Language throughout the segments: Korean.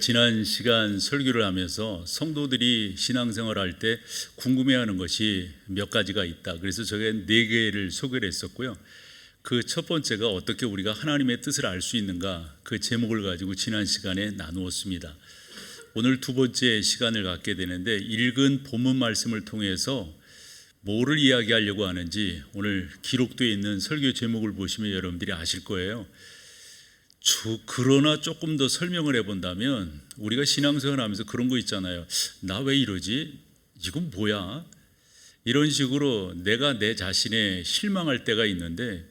지난 시간 설교를 하면서 성도들이 신앙생활 할 때 궁금해하는 것이 몇 가지가 있다. 그래서 제가 4개를 소개를 했었고요. 그 첫 번째가 어떻게 우리가 하나님의 뜻을 알 수 있는가, 그 제목을 가지고 지난 시간에 나누었습니다. 오늘 두 번째 시간을 갖게 되는데, 읽은 본문 말씀을 통해서 뭐를 이야기하려고 하는지 오늘 기록되어 있는 설교 제목을 보시면 여러분들이 아실 거예요. 그러나 조금 더 설명을 해본다면, 우리가 신앙생활 하면서 그런 거 있잖아요. 나 왜 이러지? 이건 뭐야? 이런 식으로 내가 내 자신에 실망할 때가 있는데,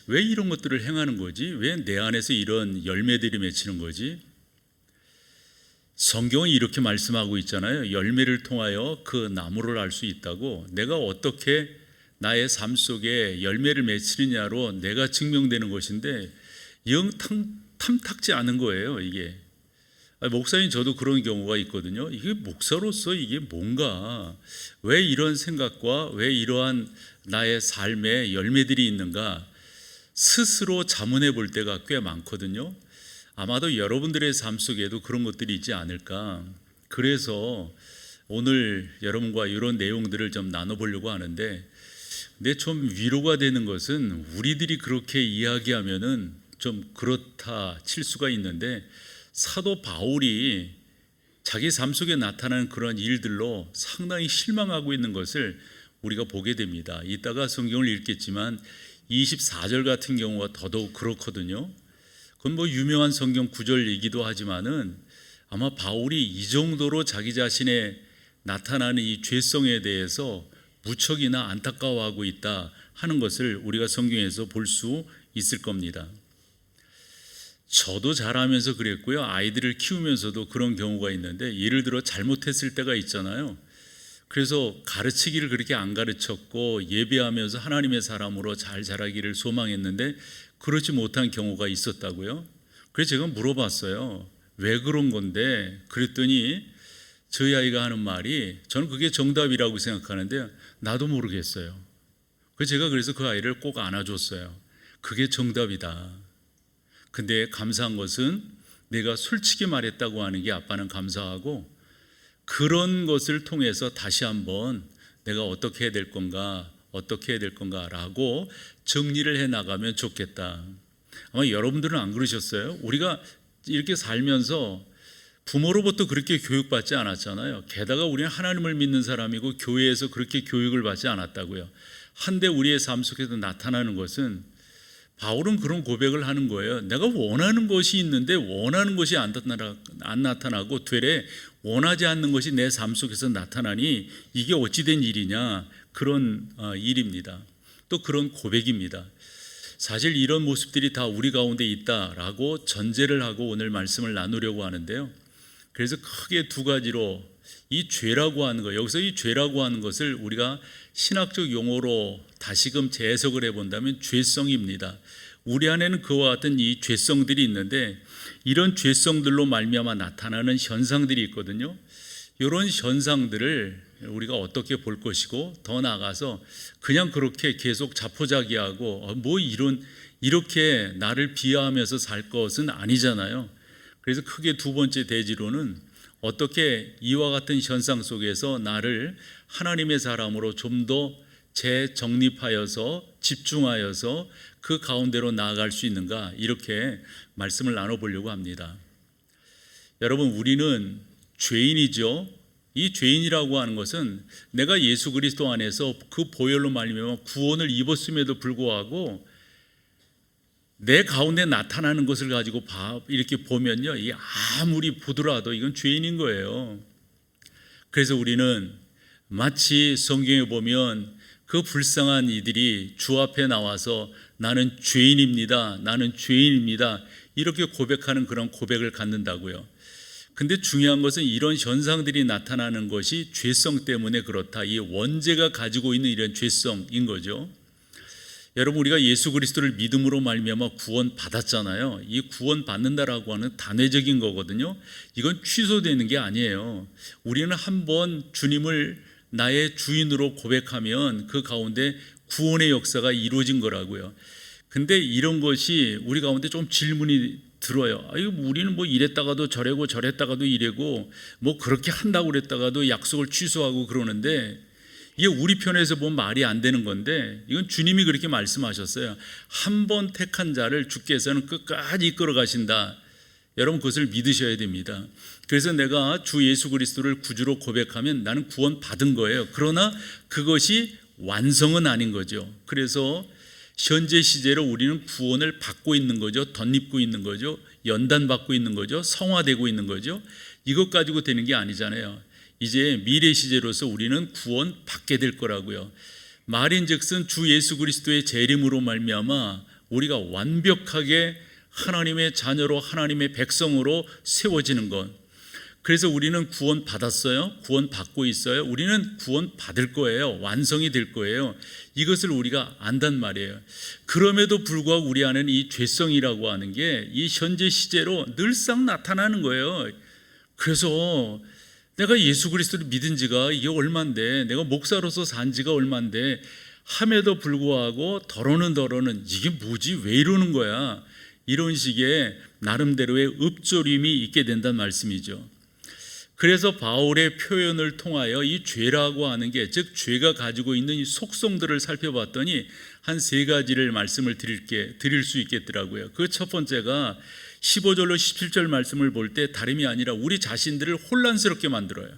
왜 이런 것들을 행하는 거지? 왜 내 안에서 이런 열매들이 맺히는 거지? 성경은 이렇게 말씀하고 있잖아요. 열매를 통하여 그 나무를 알 수 있다고. 내가 어떻게 나의 삶 속에 열매를 맺히느냐로 내가 증명되는 것인데, 영 탐탁지 않은 거예요, 이게. 목사님, 저도 그런 경우가 있거든요. 이게 목사로서 이게 뭔가, 왜 이런 생각과 왜 이러한 나의 삶에 열매들이 있는가 스스로 자문해 볼 때가 꽤 많거든요. 아마도 여러분들의 삶 속에도 그런 것들이 있지 않을까. 그래서 오늘 여러분과 이런 내용들을 좀 나눠보려고 하는데, 근데 좀 위로가 되는 것은, 우리들이 그렇게 이야기하면은 좀 그렇다 칠 수가 있는데, 사도 바울이 자기 삶 속에 나타나는 그런 일들로 상당히 실망하고 있는 것을 우리가 보게 됩니다. 이따가 성경을 읽겠지만 24절 같은 경우가 더더욱 그렇거든요. 그건 뭐 유명한 성경 구절이기도 하지만은, 아마 바울이 이 정도로 자기 자신의 나타나는 이 죄성에 대해서 무척이나 안타까워하고 있다 하는 것을 우리가 성경에서 볼 수 있을 겁니다. 저도 자라면서 그랬고요. 아이들을 키우면서도 그런 경우가 있는데, 예를 들어 잘못했을 때가 있잖아요. 그래서 가르치기를 그렇게 안 가르쳤고, 예배하면서 하나님의 사람으로 잘 자라기를 소망했는데 그렇지 못한 경우가 있었다고요. 그래서 제가 물어봤어요. 왜 그런 건데? 그랬더니 저희 아이가 하는 말이, 저는 그게 정답이라고 생각하는데 나도 모르겠어요. 그래서 그 아이를 꼭 안아줬어요. 그게 정답이다. 근데 감사한 것은, 내가 솔직히 말했다고 하는 게 아빠는 감사하고, 그런 것을 통해서 다시 한번 내가 어떻게 해야 될 건가 라고 정리를 해 나가면 좋겠다. 아마 여러분들은 안 그러셨어요? 우리가 이렇게 살면서 부모로부터 그렇게 교육받지 않았잖아요. 게다가 우리는 하나님을 믿는 사람이고 교회에서 그렇게 교육을 받지 않았다고요. 한데 우리의 삶 속에서 나타나는 것은, 바울은 그런 고백을 하는 거예요. 내가 원하는 것이 있는데 원하는 것이 안 나타나고, 되레 원하지 않는 것이 내 삶 속에서 나타나니 이게 어찌된 일이냐, 그런 일입니다. 또 그런 고백입니다. 사실 이런 모습들이 다 우리 가운데 있다라고 전제를 하고 오늘 말씀을 나누려고 하는데요. 그래서 크게 두 가지로, 이 죄라고 하는 것, 여기서 이 죄라고 하는 것을 우리가 신학적 용어로 다시금 재해석을 해본다면 죄성입니다. 우리 안에는 그와 같은 이 죄성들이 있는데, 이런 죄성들로 말미암아 나타나는 현상들이 있거든요. 이런 현상들을 우리가 어떻게 볼 것이고, 더 나아가서 그냥 그렇게 계속 자포자기하고 이렇게 나를 비하하면서 살 것은 아니잖아요. 그래서 크게 두 번째 대지로는, 어떻게 이와 같은 현상 속에서 나를 하나님의 사람으로 좀 더 재정립하여서 집중하여서 그 가운데로 나아갈 수 있는가, 이렇게 말씀을 나눠보려고 합니다. 여러분, 우리는 죄인이죠. 이 죄인이라고 하는 것은, 내가 예수 그리스도 안에서 그 보혈로 말미암아 구원을 입었음에도 불구하고 내 가운데 나타나는 것을 가지고 이렇게 보면요, 이 아무리 보더라도 이건 죄인인 거예요. 그래서 우리는 마치 성경에 보면 그 불쌍한 이들이 주 앞에 나와서 나는 죄인입니다, 이렇게 고백하는 그런 고백을 갖는다고요. 근데 중요한 것은, 이런 현상들이 나타나는 것이 죄성 때문에 그렇다, 이 원죄가 가지고 있는 이런 죄성인 거죠. 여러분, 우리가 예수 그리스도를 믿음으로 말미암아 구원 받았잖아요. 이 구원 받는다라고 하는 단회적인 거거든요. 이건 취소되는 게 아니에요. 우리는 한번 주님을 나의 주인으로 고백하면 그 가운데 구원의 역사가 이루어진 거라고요. 근데 이런 것이 우리 가운데 좀 질문이 들어요. 아유, 우리는 뭐 이랬다가도 저래고 저랬다가도 이래고 뭐 그렇게 한다고 그랬다가도 약속을 취소하고 그러는데 이게 우리 편에서 보면 말이 안 되는 건데 이건 주님이 그렇게 말씀하셨어요. 한 번 택한 자를 주께서는 끝까지 이끌어 가신다. 여러분 그것을 믿으셔야 됩니다. 그래서 내가 주 예수 그리스도를 구주로 고백하면 나는 구원 받은 거예요. 그러나 그것이 완성은 아닌 거죠. 그래서 현재 시제로 우리는 구원을 받고 있는 거죠. 덧입고 있는 거죠. 연단받고 있는 거죠. 성화되고 있는 거죠. 이것 가지고 되는 게 아니잖아요. 이제 미래 시제로서 우리는 구원 받게 될 거라고요. 말인즉슨 주 예수 그리스도의 재림으로 말미암아 우리가 완벽하게 하나님의 자녀로 하나님의 백성으로 세워지는 것. 그래서 우리는 구원 받았어요. 구원 받고 있어요. 우리는 구원 받을 거예요. 완성이 될 거예요. 이것을 우리가 안단 말이에요. 그럼에도 불구하고 우리 안에는 이 죄성이라고 하는 게 이 현재 시제로 늘상 나타나는 거예요. 그래서 내가 예수 그리스도를 믿은 지가 이게 얼만데, 내가 목사로서 산 지가 얼만데 함에도 불구하고 더러는 이게 뭐지? 왜 이러는 거야? 이런 식의 나름대로의 읍조림이 있게 된다는 말씀이죠. 그래서 바울의 표현을 통하여 이 죄라고 하는 게, 즉 죄가 가지고 있는 이 속성들을 살펴봤더니 한 세 가지를 말씀을 드릴 수 있겠더라고요. 그 첫 번째가 15절로 17절 말씀을 볼 때 다름이 아니라 우리 자신들을 혼란스럽게 만들어요.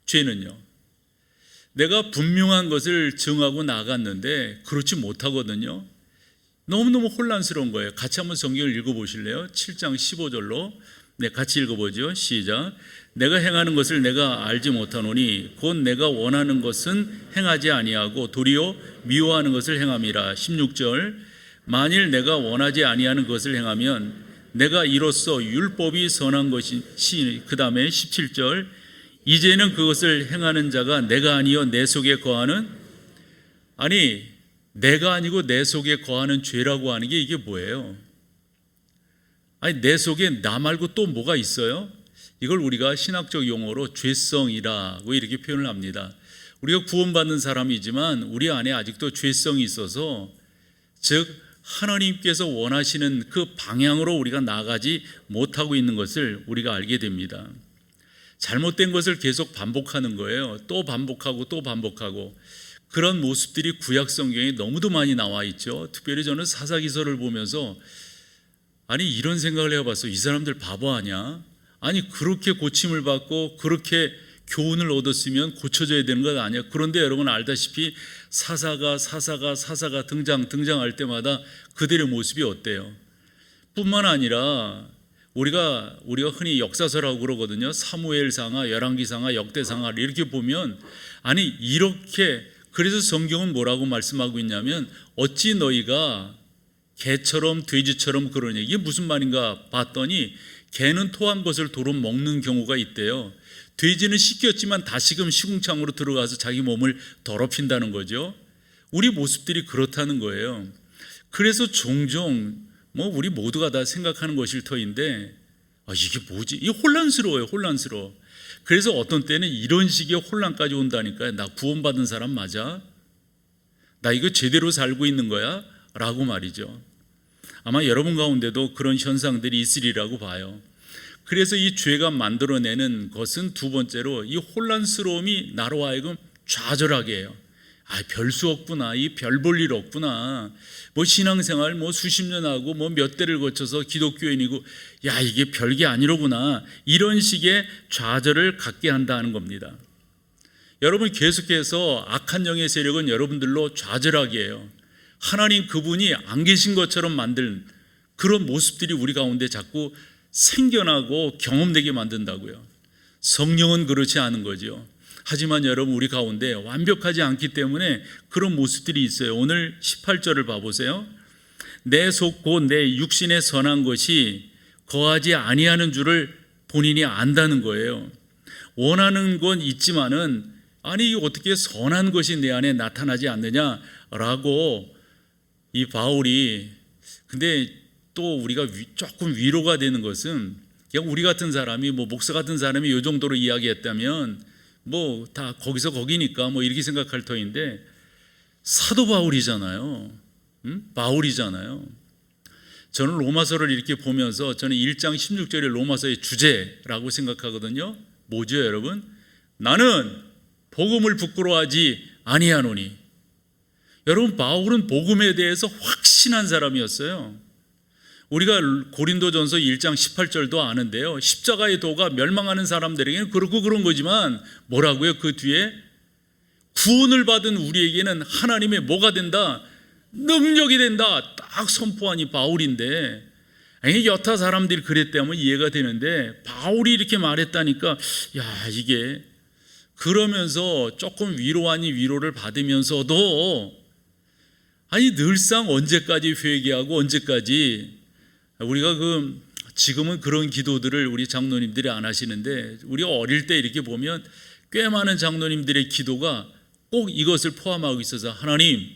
죄는요. 내가 분명한 것을 정하고 나갔는데 그렇지 못하거든요. 너무너무 혼란스러운 거예요. 같이 한번 성경을 읽어보실래요? 7장 15절로 네, 같이 읽어보죠. 시작. 내가 행하는 것을 내가 알지 못하노니 곧 내가 원하는 것은 행하지 아니하고 도리어 미워하는 것을 행함이라. 16절. 만일 내가 원하지 아니하는 것을 행하면 내가 이로써 율법이 선한 것이, 그 다음에 17절. 이제는 그것을 행하는 자가 내가 아니요 내 속에 거하는, 아니 내가 아니고 내 속에 거하는 죄라고 하는 게 이게 뭐예요? 아니 내 속에 나 말고 또 뭐가 있어요? 이걸 우리가 신학적 용어로 죄성이라고 이렇게 표현을 합니다. 우리가 구원받는 사람이지만 우리 안에 아직도 죄성이 있어서, 즉 하나님께서 원하시는 그 방향으로 우리가 나가지 못하고 있는 것을 우리가 알게 됩니다. 잘못된 것을 계속 반복하는 거예요. 또 반복하고 또 반복하고. 그런 모습들이 구약 성경에 너무도 많이 나와 있죠. 특별히 저는 사사기서를 보면서 아니 이런 생각을 해봤어. 이 사람들 바보 아니야? 아니 그렇게 고침을 받고 그렇게 교훈을 얻었으면 고쳐져야 되는 것 아니야? 그런데 여러분 알다시피 사사가 등장할 때마다 그들의 모습이 어때요? 뿐만 아니라 우리가 흔히 역사서라고 그러거든요. 사무엘상하, 열왕기상하, 역대상하 이렇게 보면 아니 이렇게, 그래서 성경은 뭐라고 말씀하고 있냐면 어찌 너희가 개처럼 돼지처럼 그러냐. 이게 무슨 말인가 봤더니 개는 토한 것을 도로 먹는 경우가 있대요. 돼지는 씻겼지만 다시금 시궁창으로 들어가서 자기 몸을 더럽힌다는 거죠. 우리 모습들이 그렇다는 거예요. 그래서 종종 우리 모두가 다 생각하는 것일 터인데 이게 뭐지? 이게 혼란스러워요. 혼란스러워. 그래서 어떤 때는 이런 식의 혼란까지 온다니까요. 나 구원받은 사람 맞아? 나 이거 제대로 살고 있는 거야? 라고 말이죠. 아마 여러분 가운데도 그런 현상들이 있으리라고 봐요. 그래서 이 죄가 만들어내는 것은 두 번째로 이 혼란스러움이 나로 하여금 좌절하게 해요. 별 수 없구나. 이 별 볼 일 없구나. 신앙생활 수십 년 하고 몇 대를 거쳐서 기독교인이고 이게 별게 아니로구나. 이런 식의 좌절을 갖게 한다는 겁니다. 여러분 계속해서 악한 영의 세력은 여러분들로 좌절하게 해요. 하나님 그분이 안 계신 것처럼 만든 그런 모습들이 우리 가운데 자꾸 생겨나고 경험되게 만든다고요. 성령은 그렇지 않은 거죠. 하지만 여러분 우리 가운데 완벽하지 않기 때문에 그런 모습들이 있어요. 오늘 18절을 봐보세요. 내 속 곧 내 육신에 선한 것이 거하지 아니하는 줄을 본인이 안다는 거예요. 원하는 건 있지만은 아니 어떻게 선한 것이 내 안에 나타나지 않느냐라고 이 바울이, 근데 또 우리가 조금 위로가 되는 것은 그냥 우리 같은 사람이 목사 같은 사람이 이 정도로 이야기했다면 다 거기서 거기니까 이렇게 생각할 터인데 사도 바울이잖아요. 바울이잖아요. 저는 로마서를 이렇게 보면서 저는 1장 16절의 로마서의 주제라고 생각하거든요. 뭐죠, 여러분? 나는 복음을 부끄러워하지 아니하노니. 여러분, 바울은 복음에 대해서 확신한 사람이었어요. 우리가 고린도전서 1장 18절도 아는데요, 십자가의 도가 멸망하는 사람들에게는 그렇고 그런 거지만 뭐라고요? 그 뒤에 구원을 받은 우리에게는 하나님의 뭐가 된다? 능력이 된다. 딱 선포하니 바울인데, 여타 사람들이 그랬다면 이해가 되는데 바울이 이렇게 말했다니까, 야, 이게 그러면서 조금 위로 아닌 위로를 받으면서도 늘상 언제까지 회개하고 언제까지, 우리가 지금은 그런 기도들을 우리 장로님들이 안 하시는데, 우리가 어릴 때 이렇게 보면 꽤 많은 장로님들의 기도가 꼭 이것을 포함하고 있어서, 하나님,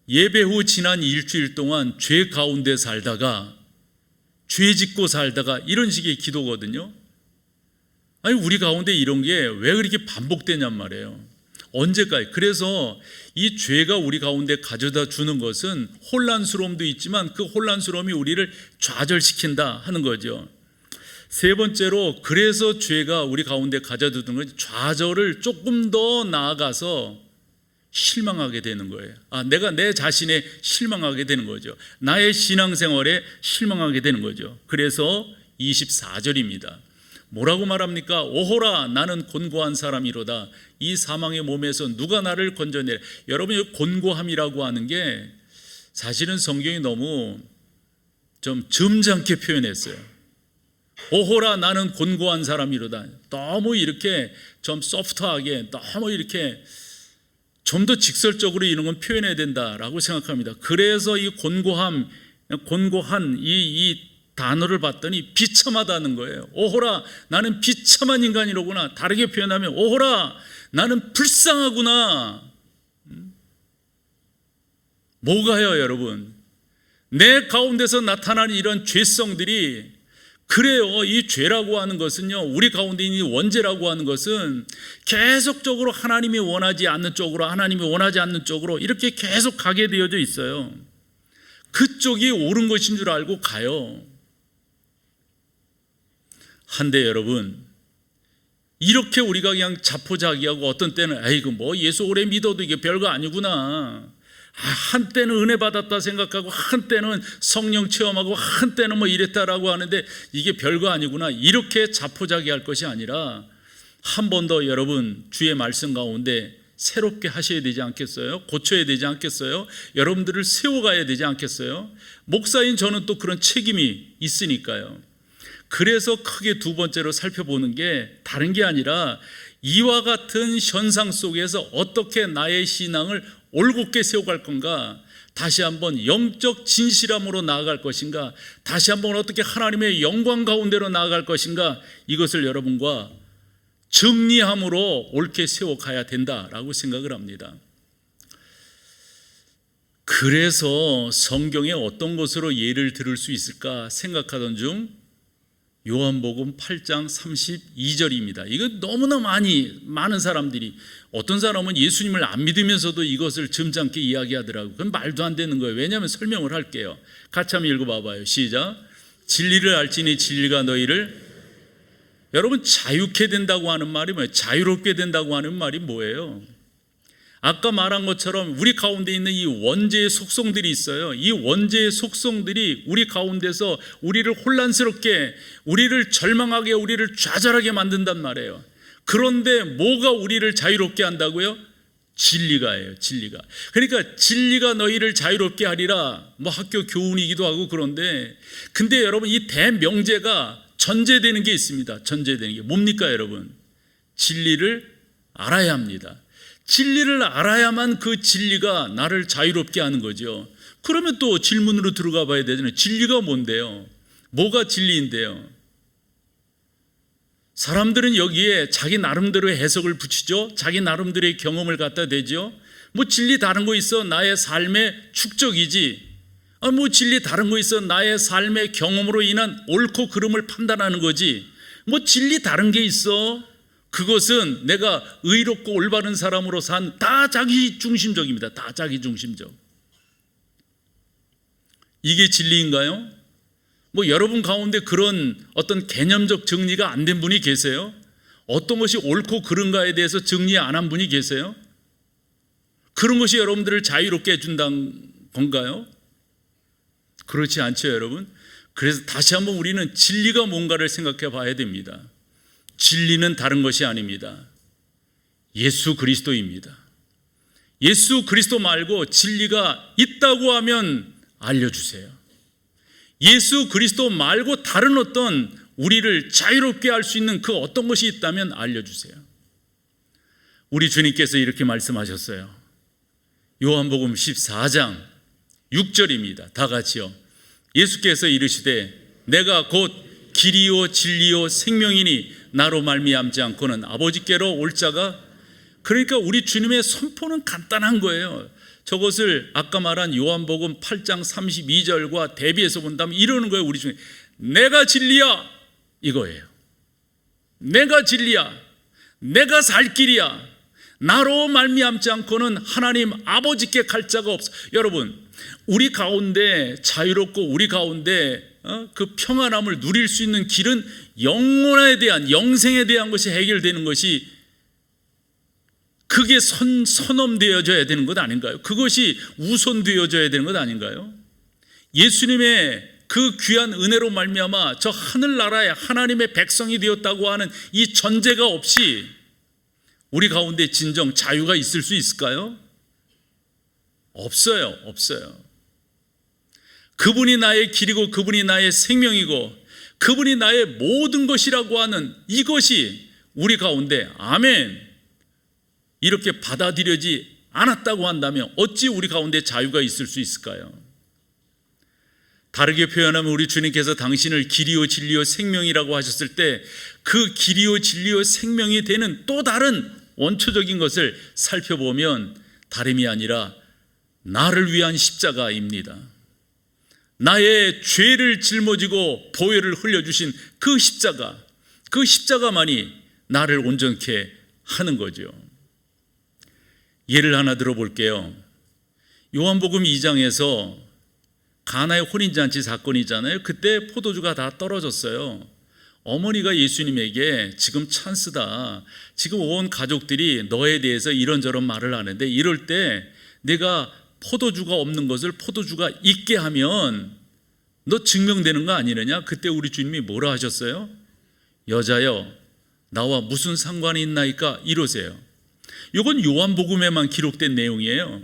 예배 후 지난 일주일 동안 죄 가운데 살다가, 죄 짓고 살다가, 이런 식의 기도거든요. 우리 가운데 이런 게 왜 그렇게 반복되냔 말이에요. 언제까지? 그래서 이 죄가 우리 가운데 가져다 주는 것은 혼란스러움도 있지만 그 혼란스러움이 우리를 좌절시킨다 하는 거죠. 세 번째로, 그래서 죄가 우리 가운데 가져다 주는 건 좌절을 조금 더 나아가서 실망하게 되는 거예요. 내가 내 자신에 실망하게 되는 거죠. 나의 신앙생활에 실망하게 되는 거죠. 그래서 24절입니다. 뭐라고 말합니까? 오호라, 나는 곤고한 사람이로다. 이 사망의 몸에서 누가 나를 건져내라. 여러분, 곤고함이라고 하는 게 사실은 성경이 너무 좀 점잖게 표현했어요. 오호라, 나는 곤고한 사람이로다. 너무 이렇게 좀 소프트하게, 너무 이렇게 좀 더 직설적으로 이런 건 표현해야 된다라고 생각합니다. 그래서 이 곤고한 이 단어를 봤더니 비참하다는 거예요. 오호라, 나는 비참한 인간이로구나. 다르게 표현하면 오호라, 나는 불쌍하구나. 뭐가요, 여러분? 내 가운데서 나타나는 이런 죄성들이, 그래요. 이 죄라고 하는 것은요, 우리 가운데 있는 원죄라고 하는 것은 계속적으로 하나님이 원하지 않는 쪽으로 이렇게 계속 가게 되어져 있어요. 그쪽이 옳은 것인 줄 알고 가요. 한데 여러분, 이렇게 우리가 그냥 자포자기하고, 어떤 때는 예수 오래 믿어도 이게 별거 아니구나, 한때는 은혜 받았다 생각하고, 한때는 성령 체험하고, 한때는 이랬다라고 하는데 이게 별거 아니구나, 이렇게 자포자기할 것이 아니라 한 번 더 여러분, 주의 말씀 가운데 새롭게 하셔야 되지 않겠어요? 고쳐야 되지 않겠어요? 여러분들을 세워가야 되지 않겠어요? 목사인 저는 또 그런 책임이 있으니까요. 그래서 크게 두 번째로 살펴보는 게 다른 게 아니라, 이와 같은 현상 속에서 어떻게 나의 신앙을 올곧게 세워갈 건가, 다시 한번 영적 진실함으로 나아갈 것인가, 다시 한번 어떻게 하나님의 영광 가운데로 나아갈 것인가, 이것을 여러분과 정리함으로 옳게 세워가야 된다라고 생각을 합니다. 그래서 성경에 어떤 것으로 예를 들을 수 있을까 생각하던 중 요한복음 8장 32절입니다. 이거 너무나 많은 사람들이, 어떤 사람은 예수님을 안 믿으면서도 이것을 점잖게 이야기하더라고요. 그건 말도 안 되는 거예요. 왜냐하면 설명을 할게요. 같이 한번 읽어봐봐요. 시작. 진리를 알지니 진리가 너희를, 여러분, 자유케 된다고 하는 말이 뭐예요? 자유롭게 된다고 하는 말이 뭐예요? 아까 말한 것처럼 우리 가운데 있는 이 원죄의 속성들이 있어요. 이 원죄의 속성들이 우리 가운데서 우리를 혼란스럽게, 우리를 절망하게, 우리를 좌절하게 만든단 말이에요. 그런데 뭐가 우리를 자유롭게 한다고요? 진리가예요. 진리가. 그러니까 진리가 너희를 자유롭게 하리라, 학교 교훈이기도 하고. 그런데 근데 여러분, 이 대명제가 전제되는 게 있습니다. 전제되는 게 뭡니까, 여러분? 진리를 알아야 합니다. 진리를 알아야만 그 진리가 나를 자유롭게 하는 거죠. 그러면 또 질문으로 들어가 봐야 되잖아요. 진리가 뭔데요? 뭐가 진리인데요? 사람들은 여기에 자기 나름대로의 해석을 붙이죠. 자기 나름대로의 경험을 갖다 대죠. 진리 다른 거 있어? 나의 삶의 축적이지. 진리 다른 거 있어? 나의 삶의 경험으로 인한 옳고 그름을 판단하는 거지. 진리 다른 게 있어? 그것은 내가 의롭고 올바른 사람으로 산, 다 자기 중심적입니다. 다 자기 중심적. 이게 진리인가요? 뭐 여러분 가운데 그런 어떤 개념적 정리가 안 된 분이 계세요? 어떤 것이 옳고 그른가에 대해서 정리 안 한 분이 계세요? 그런 것이 여러분들을 자유롭게 해준다는 건가요? 그렇지 않죠, 여러분. 그래서 다시 한번 우리는 진리가 뭔가를 생각해 봐야 됩니다. 진리는 다른 것이 아닙니다. 예수 그리스도입니다. 예수 그리스도 말고 진리가 있다고 하면 알려주세요. 예수 그리스도 말고 다른 어떤 우리를 자유롭게 할 수 있는 그 어떤 것이 있다면 알려주세요. 우리 주님께서 이렇게 말씀하셨어요. 요한복음 14장 6절입니다. 다 같이요. 예수께서 이르시되 내가 곧 길이요 진리요 생명이니 나로 말미암지 않고는 아버지께로 올 자가. 그러니까 우리 주님의 선포는 간단한 거예요. 저것을 아까 말한 요한복음 8장 32절과 대비해서 본다면 이러는 거예요. 우리 주님, 내가 진리야, 이거예요. 내가 진리야, 내가 살 길이야, 나로 말미암지 않고는 하나님 아버지께 갈 자가 없어. 여러분, 우리 가운데 자유롭고 우리 가운데 그 평안함을 누릴 수 있는 길은 영혼에 대한, 영생에 대한 것이 해결되는 것이, 그게 선언되어져야 되는 것 아닌가요? 그것이 우선되어져야 되는 것 아닌가요? 예수님의 그 귀한 은혜로 말미암아 저 하늘나라의 하나님의 백성이 되었다고 하는 이 전제가 없이 우리 가운데 진정 자유가 있을 수 있을까요? 없어요. 없어요. 그분이 나의 길이고 그분이 나의 생명이고 그분이 나의 모든 것이라고 하는 이것이 우리 가운데 아멘 이렇게 받아들여지 않았다고 한다면 어찌 우리 가운데 자유가 있을 수 있을까요? 다르게 표현하면 우리 주님께서 당신을 길이요 진리요 생명이라고 하셨을 때 그 길이요 진리요 생명이 되는 또 다른 원초적인 것을 살펴보면 다름이 아니라 나를 위한 십자가입니다. 나의 죄를 짊어지고 보혈을 흘려주신 그 십자가, 그 십자가만이 나를 온전케 하는 거죠. 예를 하나 들어볼게요. 요한복음 2장에서 가나의 혼인잔치 사건이잖아요. 그때 포도주가 다 떨어졌어요. 어머니가 예수님에게 지금 찬스다. 지금 온 가족들이 너에 대해서 이런저런 말을 하는데 이럴 때 내가 포도주가 없는 것을 포도주가 있게 하면 너 증명되는 거 아니느냐? 그때 우리 주님이 뭐라 하셨어요? 여자여 나와 무슨 상관이 있나이까 이러세요. 이건 요한복음에만 기록된 내용이에요.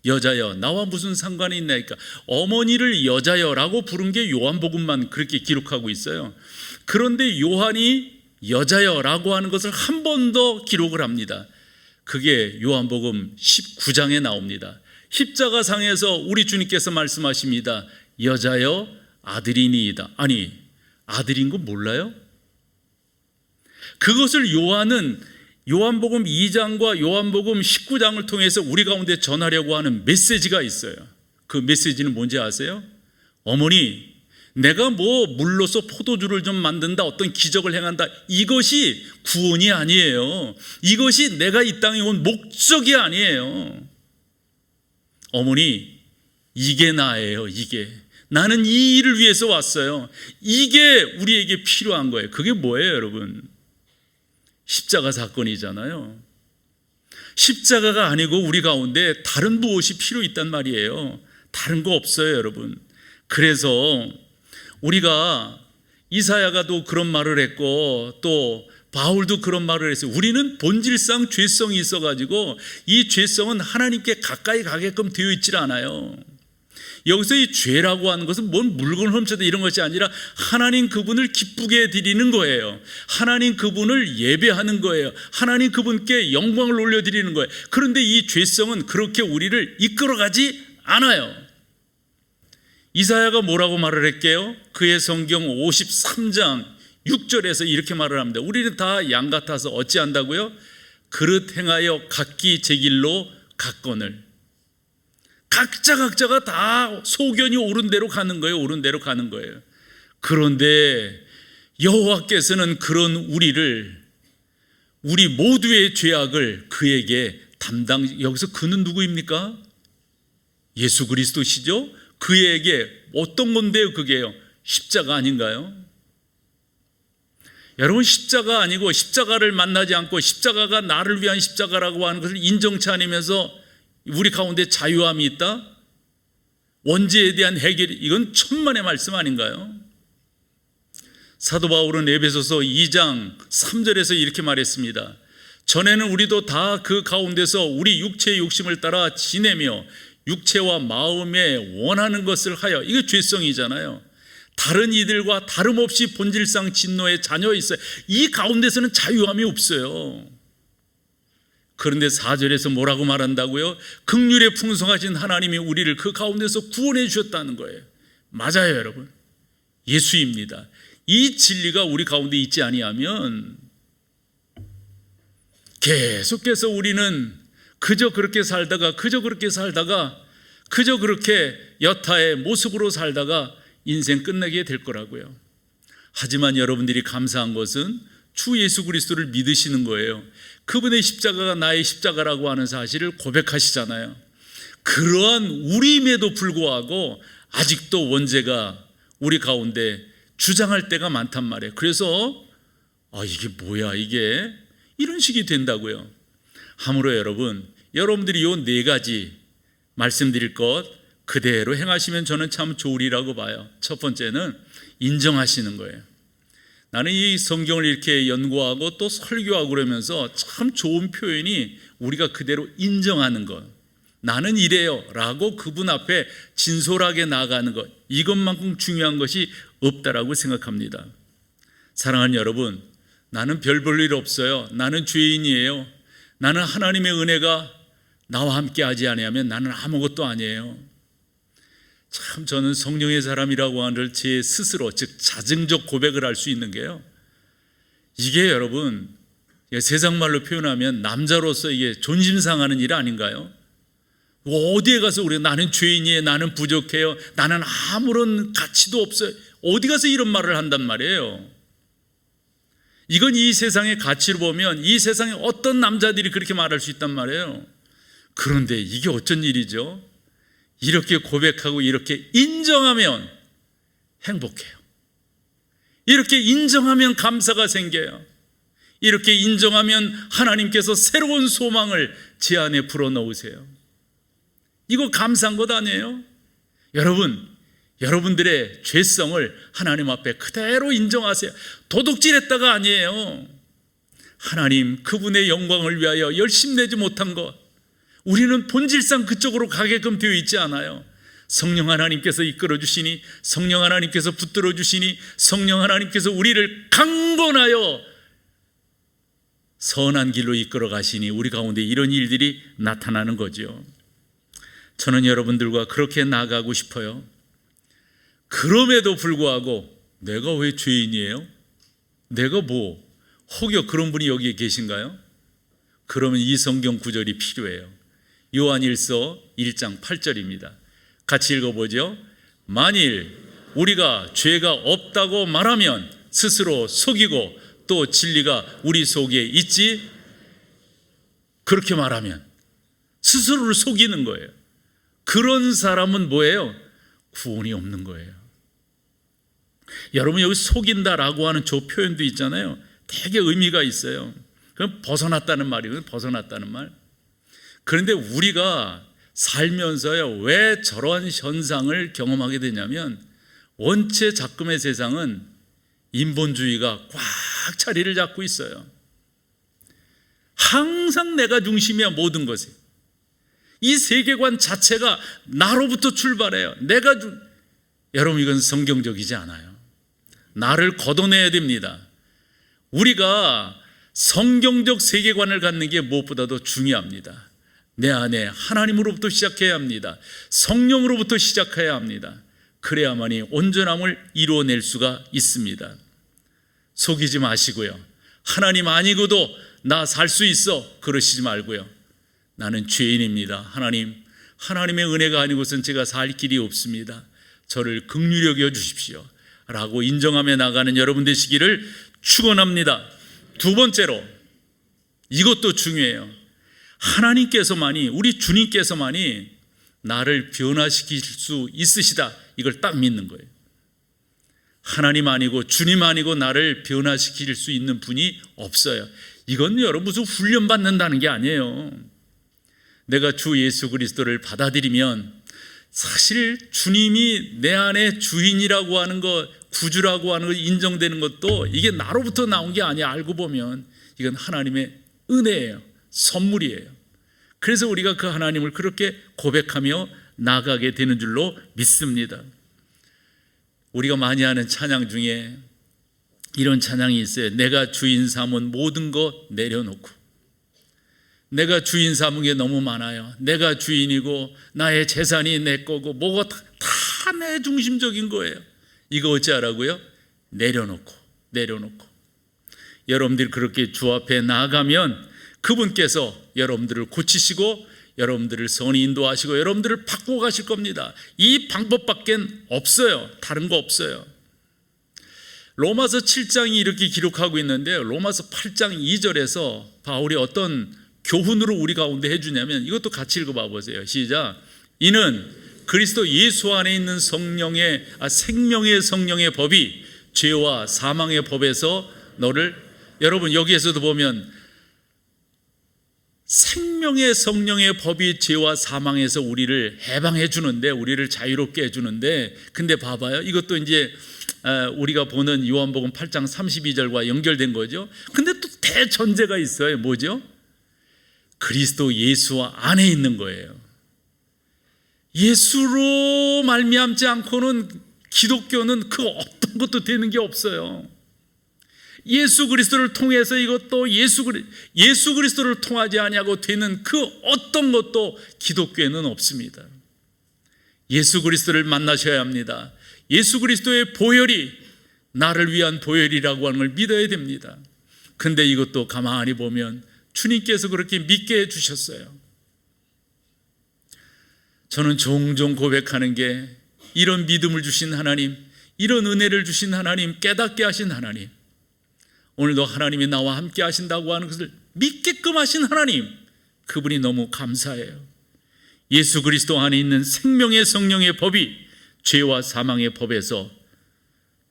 여자여 나와 무슨 상관이 있나이까. 어머니를 여자여라고 부른 게 요한복음만 그렇게 기록하고 있어요. 그런데 요한이 여자여라고 하는 것을 한 번 더 기록을 합니다. 그게 요한복음 19장에 나옵니다. 십자가상에서 우리 주님께서 말씀하십니다. 여자여 아들이니이다. 아니 아들인 거 몰라요? 그것을 요한은 요한복음 2장과 요한복음 19장을 통해서 우리 가운데 전하려고 하는 메시지가 있어요. 그 메시지는 뭔지 아세요? 어머니 내가 뭐 물로서 포도주를 좀 만든다, 어떤 기적을 행한다, 이것이 구원이 아니에요. 이것이 내가 이 땅에 온 목적이 아니에요. 어머니 이게 나예요. 이게 나는 이 일을 위해서 왔어요. 이게 우리에게 필요한 거예요. 그게 뭐예요 여러분? 십자가 사건이잖아요. 십자가가 아니고 우리 가운데 다른 무엇이 필요 있단 말이에요. 다른 거 없어요 여러분. 그래서 우리가 이사야가 또 그런 말을 했고 또 바울도 그런 말을 했어요. 우리는 본질상 죄성이 있어가지고 이 죄성은 하나님께 가까이 가게끔 되어 있질 않아요. 여기서 이 죄라고 하는 것은 뭔 물건을 훔쳐다 이런 것이 아니라 하나님 그분을 기쁘게 드리는 거예요. 하나님 그분을 예배하는 거예요. 하나님 그분께 영광을 올려드리는 거예요. 그런데 이 죄성은 그렇게 우리를 이끌어가지 않아요. 이사야가 뭐라고 말을 할게요? 그의 성경 53장 6절에서 이렇게 말을 합니다. 우리는 다 양 같아서 어찌한다고요? 그릇 행하여 각기 제 길로 갔거늘. 각자가 다 소견이 옳은 대로 가는 거예요. 옳은 대로 가는 거예요. 그런데 여호와께서는 그런 우리 모두의 죄악을 그에게 여기서 그는 누구입니까? 예수 그리스도시죠? 그에게 어떤 건데요? 그게요, 십자가 아닌가요? 여러분, 십자가 아니고 십자가를 만나지 않고 십자가가 나를 위한 십자가라고 하는 것을 인정치 않으면서 우리 가운데 자유함이 있다? 원죄에 대한 해결, 이건 천만의 말씀 아닌가요? 사도 바울은 에베소서 2장 3절에서 이렇게 말했습니다. 전에는 우리도 다 그 가운데서 우리 육체의 욕심을 따라 지내며 육체와 마음에 원하는 것을 하여, 이게 죄성이잖아요. 다른 이들과 다름없이 본질상 진노의 자녀에 있어요. 이 가운데서는 자유함이 없어요. 그런데 4절에서 뭐라고 말한다고요? 긍휼에 풍성하신 하나님이 우리를 그 가운데서 구원해 주셨다는 거예요. 맞아요, 여러분. 예수입니다. 이 진리가 우리 가운데 있지 아니하면 계속해서 우리는 그저 그렇게 살다가 그저 그렇게 여타의 모습으로 살다가 인생 끝내게 될 거라고요. 하지만 여러분들이 감사한 것은 주 예수 그리스도를 믿으시는 거예요. 그분의 십자가가 나의 십자가라고 하는 사실을 고백하시잖아요. 그러한 우리임에도 불구하고 아직도 원죄가 우리 가운데 주장할 때가 많단 말이에요. 그래서 이게 뭐야, 이게 이런 식이 된다고요. 하물어 여러분들이 요 4가지 말씀드릴 것 그대로 행하시면 저는 참 좋으리라고 봐요. 첫 번째는 인정하시는 거예요. 나는 이 성경을 이렇게 연구하고 또 설교하고 그러면서 참 좋은 표현이 우리가 그대로 인정하는 것. 나는 이래요 라고 그분 앞에 진솔하게 나아가는 것, 이것만큼 중요한 것이 없다라고 생각합니다. 사랑하는 여러분, 나는 별 볼 일 없어요. 나는 죄인이에요. 나는 하나님의 은혜가 나와 함께 하지 아니하면 나는 아무것도 아니에요. 참 저는 성령의 사람이라고 하는 제 스스로, 즉 자증적 고백을 할 수 있는 게요, 이게 여러분 세상 말로 표현하면 남자로서 이게 존심 상하는 일 아닌가요? 어디에 가서 우리가 나는 죄인이에요, 나는 부족해요, 나는 아무런 가치도 없어요, 어디 가서 이런 말을 한단 말이에요. 이건 이 세상의 가치로 보면 이 세상에 어떤 남자들이 그렇게 말할 수 있단 말이에요. 그런데 이게 어쩐 일이죠? 이렇게 고백하고 이렇게 인정하면 행복해요. 이렇게 인정하면 감사가 생겨요. 이렇게 인정하면 하나님께서 새로운 소망을 제 안에 불어넣으세요. 이거 감사한 것 아니에요? 여러분들의 죄성을 하나님 앞에 그대로 인정하세요. 도둑질했다가 아니에요. 하나님 그분의 영광을 위하여 열심 내지 못한 것, 우리는 본질상 그쪽으로 가게끔 되어 있지 않아요. 성령 하나님께서 이끌어 주시니, 성령 하나님께서 붙들어 주시니, 성령 하나님께서 우리를 강권하여 선한 길로 이끌어 가시니 우리 가운데 이런 일들이 나타나는 거죠. 저는 여러분들과 그렇게 나아가고 싶어요. 그럼에도 불구하고 내가 왜 죄인이에요? 내가 혹여 그런 분이 여기에 계신가요? 그러면 이 성경 구절이 필요해요. 요한일서 1장 8절입니다. 같이 읽어보죠. 만일 우리가 죄가 없다고 말하면 스스로 속이고 또 진리가 우리 속에 있지, 그렇게 말하면 스스로를 속이는 거예요. 그런 사람은 뭐예요? 구원이 없는 거예요. 여러분, 여기 속인다라고 하는 저 표현도 있잖아요. 되게 의미가 있어요. 그럼 벗어났다는 말이에요. 벗어났다는 말. 그런데 우리가 살면서요, 왜 저러한 현상을 경험하게 되냐면, 원체 작금의 세상은 인본주의가 꽉 자리를 잡고 있어요. 항상 내가 중심이야, 모든 것이. 이 세계관 자체가 나로부터 출발해요. 여러분, 이건 성경적이지 않아요. 나를 걷어내야 됩니다. 우리가 성경적 세계관을 갖는 게 무엇보다도 중요합니다. 내 안에 하나님으로부터 시작해야 합니다. 성령으로부터 시작해야 합니다. 그래야만이 온전함을 이루어낼 수가 있습니다. 속이지 마시고요. 하나님 아니고도 나 살 수 있어, 그러시지 말고요. 나는 죄인입니다. 하나님의 은혜가 아니고선 제가 살 길이 없습니다. 저를 긍휼히 여겨 주십시오 라고 인정하며 나가는 여러분 되시기를 축원합니다. 두 번째로, 이것도 중요해요. 하나님께서만이, 우리 주님께서만이 나를 변화시킬 수 있으시다, 이걸 딱 믿는 거예요. 하나님 아니고 주님 아니고 나를 변화시킬 수 있는 분이 없어요. 이건 여러분 무슨 훈련 받는다는 게 아니에요. 내가 주 예수 그리스도를 받아들이면 사실 주님이 내 안에 주인이라고 하는 것, 구주라고 하는 것 인정되는 것도 이게 나로부터 나온 게 아니야. 알고 보면 이건 하나님의 은혜예요. 선물이에요. 그래서 우리가 그 하나님을 그렇게 고백하며 나아가게 되는 줄로 믿습니다. 우리가 많이 하는 찬양 중에 이런 찬양이 있어요. 내가 주인 삼은 모든 것 내려놓고, 내가 주인 삼은 게 너무 많아요. 내가 주인이고 나의 재산이 내 거고 뭐가 다 내 중심적인 거예요. 이거 어찌하라고요? 내려놓고. 여러분들이 그렇게 주 앞에 나아가면 그분께서 여러분들을 고치시고 여러분들을 선히 인도하시고 여러분들을 바꾸고 가실 겁니다. 이 방법밖에 없어요. 다른 거 없어요. 로마서 7장이 이렇게 기록하고 있는데 로마서 8장 2절에서 바울이 어떤 교훈으로 우리 가운데 해주냐면 이것도 같이 읽어봐 보세요. 시작. 이는 그리스도 예수 안에 있는 생명의 성령의 법이 죄와 사망의 법에서 너를, 여러분 여기에서도 보면 생명의 성령의 법이 죄와 사망에서 우리를 해방해 주는데, 우리를 자유롭게 해주는데, 근데 봐봐요. 이것도 이제 우리가 보는 요한복음 8장 32절과 연결된 거죠. 근데 또 대전제가 있어요. 뭐죠? 그리스도 예수 안에 있는 거예요. 예수로 말미암지 않고는 기독교는 그 어떤 것도 되는 게 없어요. 예수 그리스도를 통해서 이것도 예수 그리스도를 통하지 아니하고 되는 그 어떤 것도 기독교에는 없습니다. 예수 그리스도를 만나셔야 합니다. 예수 그리스도의 보혈이 나를 위한 보혈이라고 하는 걸 믿어야 됩니다. 근데 이것도 가만히 보면 주님께서 그렇게 믿게 해주셨어요. 저는 종종 고백하는 게 이런 믿음을 주신 하나님, 이런 은혜를 주신 하나님, 깨닫게 하신 하나님, 오늘도 하나님이 나와 함께 하신다고 하는 것을 믿게끔 하신 하나님, 그분이 너무 감사해요. 예수 그리스도 안에 있는 생명의 성령의 법이 죄와 사망의 법에서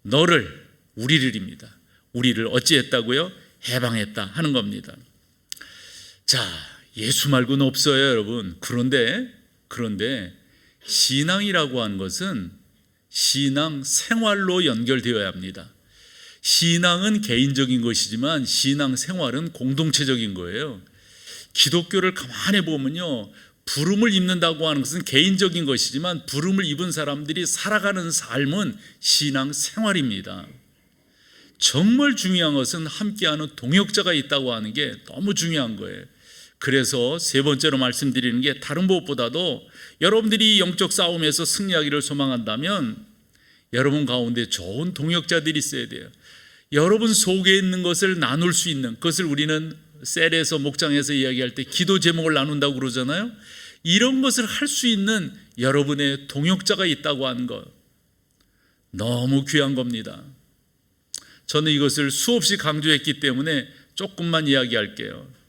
너를, 우리를입니다. 우리를 어찌했다고요? 해방했다 하는 겁니다. 자, 예수 말고는 없어요, 여러분. 그런데 신앙이라고 하는 것은 신앙 생활로 연결되어야 합니다. 신앙은 개인적인 것이지만 신앙 생활은 공동체적인 거예요. 기독교를 가만히 보면요, 부름을 입는다고 하는 것은 개인적인 것이지만 부름을 입은 사람들이 살아가는 삶은 신앙 생활입니다. 정말 중요한 것은 함께하는 동역자가 있다고 하는 게 너무 중요한 거예요. 그래서 세 번째로 말씀드리는 게 다른 무엇보다도 여러분들이 영적 싸움에서 승리하기를 소망한다면 여러분 가운데 좋은 동역자들이 있어야 돼요. 여러분 속에 있는 것을 나눌 수 있는, 그것을 우리는 셀에서 목장에서 이야기할 때 기도 제목을 나눈다고 그러잖아요. 이런 것을 할 수 있는 여러분의 동역자가 있다고 하는 것, 너무 귀한 겁니다. 저는 이것을 수없이 강조했기 때문에 조금만 이야기할게요.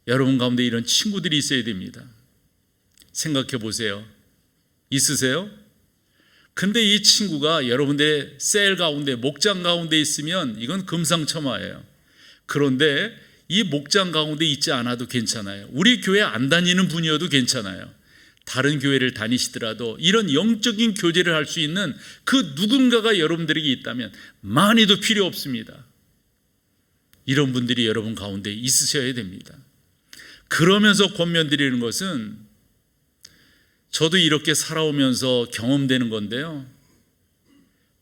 여러분 가운데 이런 친구들이 있어야 됩니다. 생각해 보세요. 있으세요? 근데 이 친구가 여러분들의 셀 가운데, 목장 가운데 있으면 이건 금상첨화예요. 그런데 이 목장 가운데 있지 않아도 괜찮아요. 우리 교회 안 다니는 분이어도 괜찮아요. 다른 교회를 다니시더라도 이런 영적인 교제를 할 수 있는 그 누군가가 여러분들에게 있다면 많이도 필요 없습니다. 이런 분들이 여러분 가운데 있으셔야 됩니다. 그러면서 권면드리는 것은, 저도 이렇게 살아오면서 경험되는 건데요,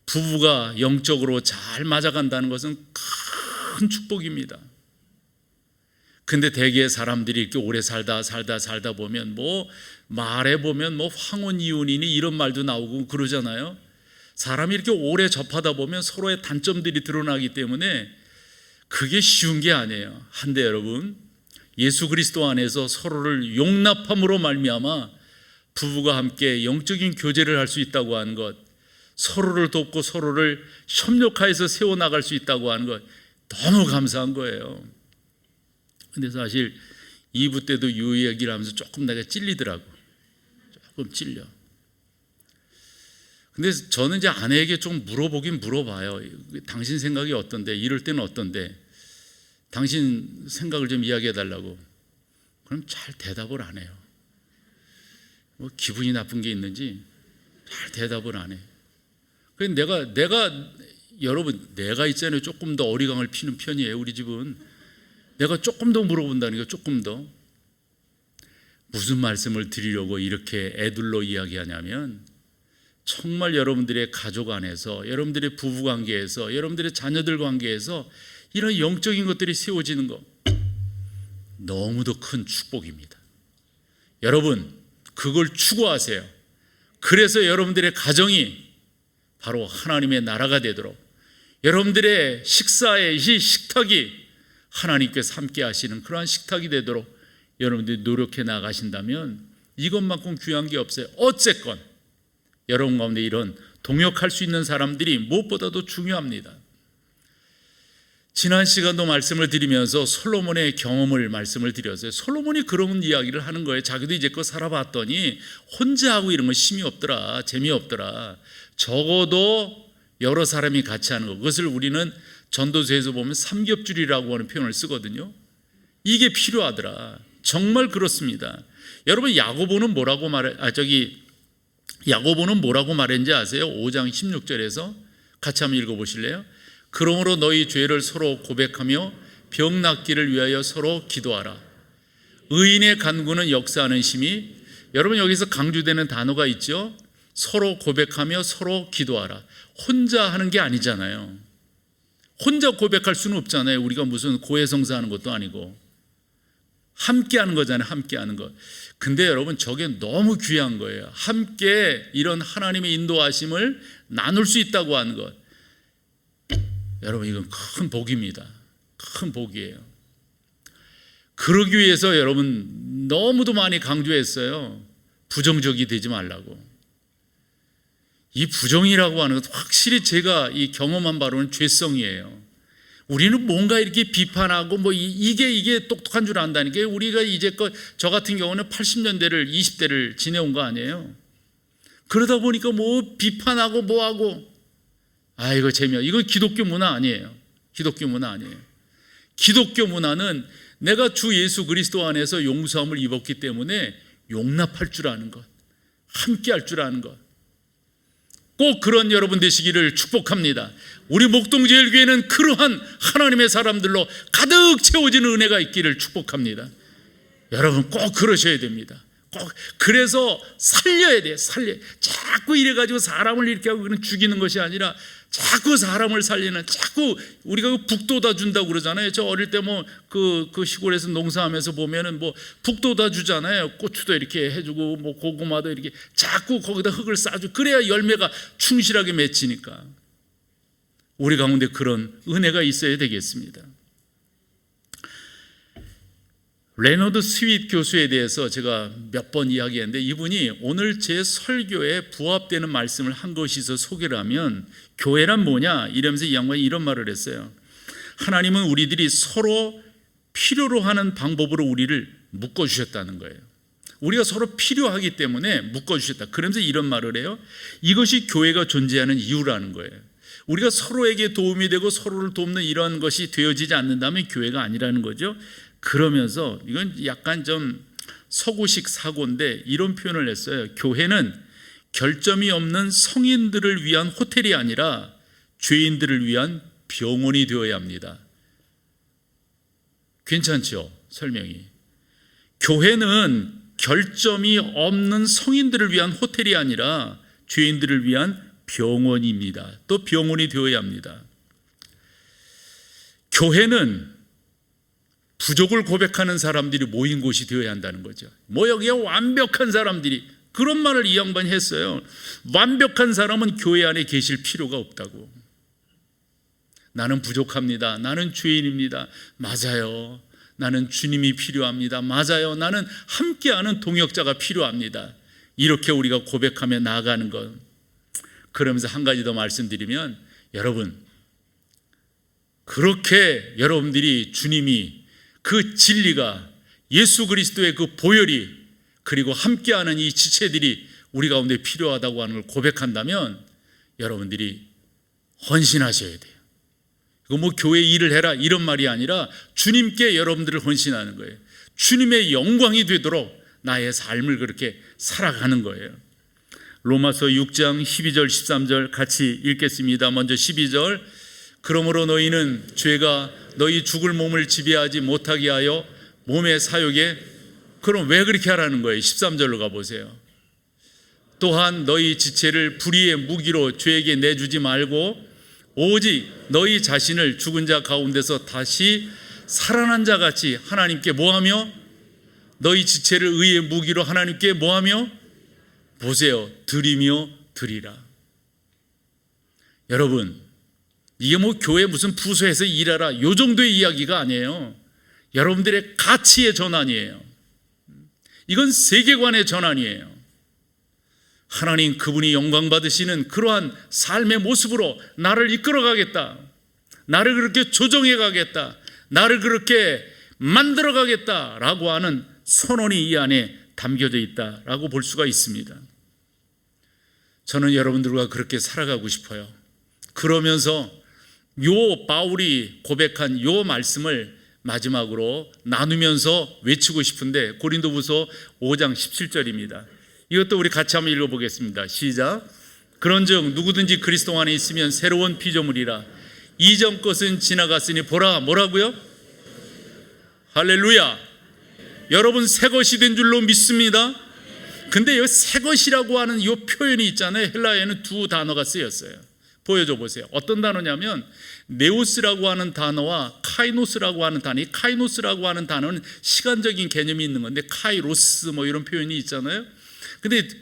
부부가 영적으로 잘 맞아간다는 것은 큰 축복입니다. 근데 대개 사람들이 이렇게 오래 살다 보면 말해 보면 황혼 이혼이니 이런 말도 나오고 그러잖아요. 사람이 이렇게 오래 접하다 보면 서로의 단점들이 드러나기 때문에 그게 쉬운 게 아니에요. 한데 여러분, 예수 그리스도 안에서 서로를 용납함으로 말미암아 부부가 함께 영적인 교제를 할 수 있다고 하는 것, 서로를 돕고 서로를 협력하여서 세워나갈 수 있다고 하는 것, 너무 감사한 거예요. 근데 사실 2부 때도 이 얘기를 하면서 조금 내가 찔리더라고. 조금 찔려. 근데 저는 이제 아내에게 좀 물어보긴 물어봐요. 당신 생각이 어떤데? 이럴 때는 어떤데? 당신 생각을 좀 이야기해 달라고. 그럼 잘 대답을 안 해요. 뭐 기분이 나쁜 게 있는지 잘 대답을 안 해. 그래서 여러분, 내가 있잖아요. 조금 더 어리광을 피는 편이에요. 우리 집은. 내가 조금 더 물어본다니까, 조금 더. 무슨 말씀을 드리려고 이렇게 애둘러 이야기하냐면, 정말 여러분들의 가족 안에서, 여러분들의 부부 관계에서, 여러분들의 자녀들 관계에서 이런 영적인 것들이 세워지는 것, 너무도 큰 축복입니다. 여러분, 그걸 추구하세요. 그래서 여러분들의 가정이 바로 하나님의 나라가 되도록, 여러분들의 식사의 이 식탁이 하나님께서 함께 하시는 그러한 식탁이 되도록 여러분들이 노력해 나가신다면 이것만큼 귀한 게 없어요. 어쨌건 여러분 가운데 이런 동역할 수 있는 사람들이 무엇보다도 중요합니다. 지난 시간도 말씀을 드리면서 솔로몬의 경험을 말씀을 드렸어요. 솔로몬이 그런 이야기를 하는 거예요. 자기도 이제껏 살아봤더니 혼자 하고 이런 건 힘이 없더라, 재미없더라. 적어도 여러 사람이 같이 하는 거, 그것을 우리는 전도서에서 보면 삼겹줄이라고 하는 표현을 쓰거든요. 이게 필요하더라. 정말 그렇습니다. 여러분, 야고보는 뭐라고 말했는지 아세요? 5장 16절에서 같이 한번 읽어보실래요? 그러므로 너희 죄를 서로 고백하며 병 낫기를 위하여 서로 기도하라. 의인의 간구는 역사하는 심히, 여러분 여기서 강조되는 단어가 있죠. 서로 고백하며 서로 기도하라. 혼자 하는 게 아니잖아요. 혼자 고백할 수는 없잖아요. 우리가 무슨 고해성사하는 것도 아니고 함께 하는 거잖아요. 함께 하는 것. 근데 여러분, 저게 너무 귀한 거예요. 함께 이런 하나님의 인도하심을 나눌 수 있다고 하는 것, 여러분, 이건 큰 복입니다. 큰 복이에요. 그러기 위해서 여러분 너무도 많이 강조했어요. 부정적이 되지 말라고. 이 부정이라고 하는 것, 확실히 제가 이 경험한 바로는 죄성이에요. 우리는 뭔가 이렇게 비판하고 뭐 이게 똑똑한 줄 안다니까. 우리가 이제껏, 저 같은 경우는 80년대를 20대를 지내온 거 아니에요. 그러다 보니까 뭐 비판하고 뭐하고, 이거 이건 기독교 문화 아니에요. 기독교 문화 아니에요. 기독교 문화는 내가 주 예수 그리스도 안에서 용서함을 입었기 때문에 용납할 줄 아는 것, 함께 할 줄 아는 것, 꼭 그런 여러분 되시기를 축복합니다. 우리 목동제일교회는 그러한 하나님의 사람들로 가득 채워지는 은혜가 있기를 축복합니다. 여러분 꼭 그러셔야 됩니다. 꼭. 그래서 살려야 돼요. 자꾸 이래가지고 사람을 이렇게 하고 그냥 죽이는 것이 아니라 자꾸 사람을 살리는, 자꾸 우리가 북돋아 준다고 그러잖아요. 저 어릴 때 뭐 그 시골에서 농사하면서 보면은 뭐 북돋아 주잖아요. 고추도 이렇게 해주고 뭐 고구마도 이렇게 자꾸 거기다 흙을 싸주고, 그래야 열매가 충실하게 맺히니까. 우리 가운데 그런 은혜가 있어야 되겠습니다. 레너드 스윗 교수에 대해서 제가 몇 번 이야기했는데, 이분이 오늘 제 설교에 부합되는 말씀을 한 것이 있어 소개를 하면, 교회란 뭐냐 이러면서 이 양반이 이런 말을 했어요. 하나님은 우리들이 서로 필요로 하는 방법으로 우리를 묶어주셨다는 거예요. 우리가 서로 필요하기 때문에 묶어주셨다. 그러면서 이런 말을 해요. 이것이 교회가 존재하는 이유라는 거예요. 우리가 서로에게 도움이 되고 서로를 돕는 이런 것이 되어지지 않는다면 교회가 아니라는 거죠. 그러면서 이건 약간 좀 서구식 사고인데 이런 표현을 했어요. 교회는 결점이 없는 성인들을 위한 호텔이 아니라 죄인들을 위한 병원이 되어야 합니다. 괜찮죠? 설명이. 교회는 결점이 없는 성인들을 위한 호텔이 아니라 죄인들을 위한 병원입니다. 또 병원이 되어야 합니다. 교회는 부족을 고백하는 사람들이 모인 곳이 되어야 한다는 거죠. 뭐 여기에 완벽한 사람들이, 그런 말을 이 양반이 했어요. 완벽한 사람은 교회 안에 계실 필요가 없다고. 나는 부족합니다. 나는 죄인입니다. 맞아요. 나는 주님이 필요합니다. 맞아요. 나는 함께하는 동역자가 필요합니다. 이렇게 우리가 고백하며 나아가는 것. 그러면서 한 가지 더 말씀드리면, 여러분, 그렇게 여러분들이 주님이, 그 진리가, 예수 그리스도의 그 보혈이, 그리고 함께하는 이 지체들이 우리 가운데 필요하다고 하는 걸 고백한다면 여러분들이 헌신하셔야 돼요. 이거 뭐 교회 일을 해라 이런 말이 아니라 주님께 여러분들을 헌신하는 거예요. 주님의 영광이 되도록 나의 삶을 그렇게 살아가는 거예요. 로마서 6장 12절 13절 같이 읽겠습니다. 먼저 12절, 그러므로 너희는 죄가 너희 죽을 몸을 지배하지 못하게 하여 몸의 사욕에, 그럼 왜 그렇게 하라는 거예요? 13절로 가보세요. 또한 너희 지체를 불의의 무기로 죄에게 내주지 말고 오직 너희 자신을 죽은 자 가운데서 다시 살아난 자 같이 하나님께 뭐하며, 너희 지체를 의의 무기로 하나님께 뭐하며, 보세요, 드리며 드리라. 여러분, 이게 뭐 교회 무슨 부서에서 일하라 요 정도의 이야기가 아니에요. 여러분들의 가치의 전환이에요. 이건 세계관의 전환이에요. 하나님 그분이 영광 받으시는 그러한 삶의 모습으로 나를 이끌어 가겠다, 나를 그렇게 조정해 가겠다, 나를 그렇게 만들어 가겠다라고 하는 선언이 이 안에 담겨져 있다라고 볼 수가 있습니다. 저는 여러분들과 그렇게 살아가고 싶어요. 그러면서 요 바울이 고백한 요 말씀을 마지막으로 나누면서 외치고 싶은데, 고린도후서 5장 17절입니다. 이것도 우리 같이 한번 읽어보겠습니다. 시작. 그런즉 누구든지 그리스도 안에 있으면 새로운 피조물이라, 이전 것은 지나갔으니 보라, 뭐라고요? 할렐루야. 여러분 새 것이 된 줄로 믿습니다. 근데 이 새 것이라고 하는 이 표현이 있잖아요. 헬라어에는 두 단어가 쓰였어요. 보여줘 보세요. 어떤 단어냐면 네오스라고 하는 단어와 카이노스라고 하는 단어. 이 카이노스라고 하는 단어는 시간적인 개념이 있는 건데, 카이로스 뭐 이런 표현이 있잖아요.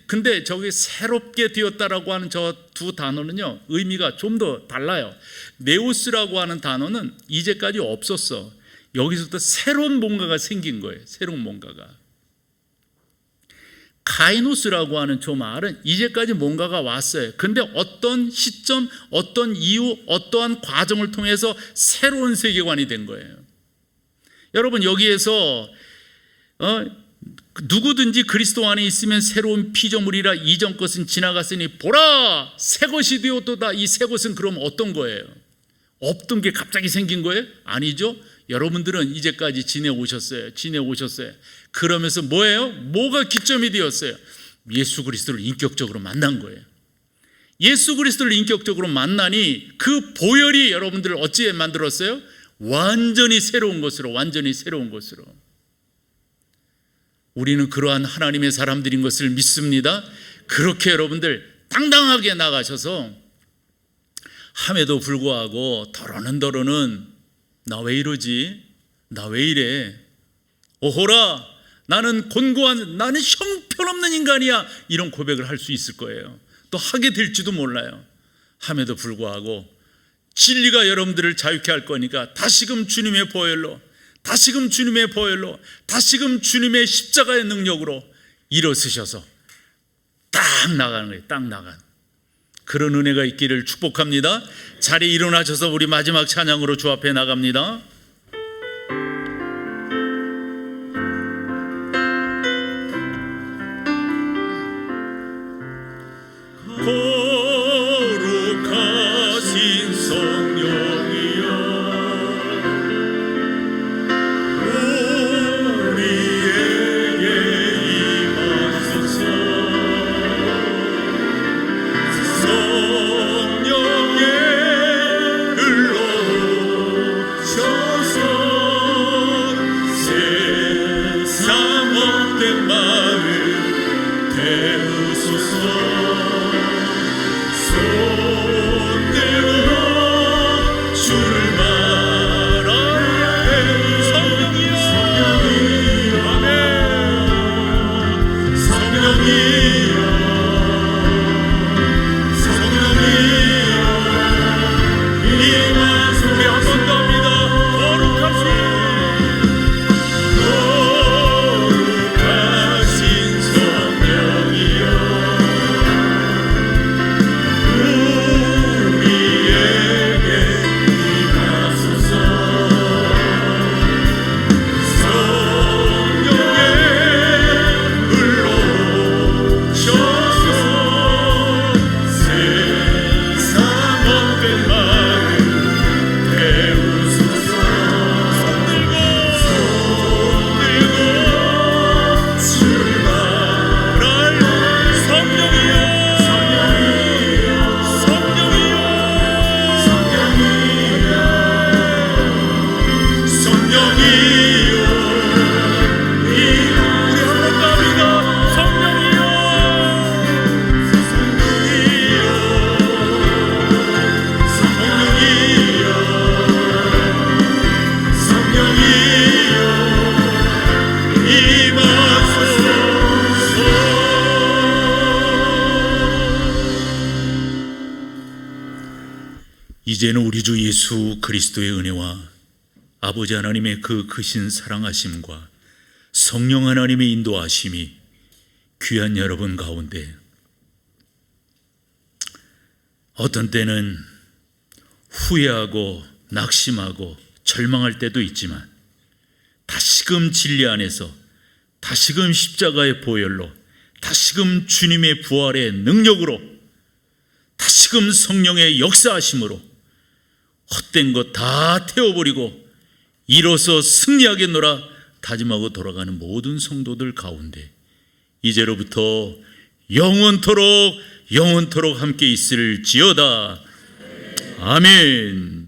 근데 저기 새롭게 되었다라고 하는 저 두 단어는요, 의미가 좀 더 달라요. 네오스라고 하는 단어는 이제까지 없었어. 여기서부터 새로운 뭔가가 생긴 거예요. 새로운 뭔가가. 카이노스라고 하는 저 말은 이제까지 뭔가가 왔어요. 근데 어떤 시점, 어떤 이유, 어떠한 과정을 통해서 새로운 세계관이 된 거예요. 여러분 여기에서 누구든지 그리스도 안에 있으면 새로운 피조물이라, 이전 것은 지나갔으니 보라 새 것이 되었도다. 이 새 것은 그럼 어떤 거예요? 없던 게 갑자기 생긴 거예요? 아니죠. 여러분들은 이제까지 지내오셨어요. 그러면서 뭐예요? 뭐가 기점이 되었어요? 예수 그리스도를 인격적으로 만난 거예요. 예수 그리스도를 인격적으로 만나니 그 보혈이 여러분들을 어찌 만들었어요? 완전히 새로운 것으로. 우리는 그러한 하나님의 사람들인 것을 믿습니다. 그렇게 여러분들 당당하게 나가셔서 함에도 불구하고 더러는 나 왜 이러지? 나 왜 이래? 오호라, 나는 곤고한, 나는 형편없는 인간이야. 이런 고백을 할 수 있을 거예요. 또 하게 될지도 몰라요. 함에도 불구하고 진리가 여러분들을 자유케 할 거니까 다시금 주님의 보혈로, 다시금 주님의 십자가의 능력으로 일어서셔서 딱 나가는 거예요. 딱 나간 그런 은혜가 있기를 축복합니다. 자리에 일어나셔서 우리 마지막 찬양으로 주 앞에 나갑니다. 거룩하신 성령이여, 우리에게 임하소서. 성령의 흘러오셔 이제는 우리 주 예수 그리스도의 은혜와 아버지 하나님의 그 크신 사랑하심과 성령 하나님의 인도하심이 귀한 여러분 가운데, 어떤 때는 후회하고 낙심하고 절망할 때도 있지만 다시금 진리 안에서, 다시금 십자가의 보혈로, 다시금 주님의 부활의 능력으로, 다시금 성령의 역사하심으로 헛된 것 다 태워버리고 이로써 승리하겠노라 다짐하고 돌아가는 모든 성도들 가운데 이제로부터 영원토록 함께 있을지어다. 아멘.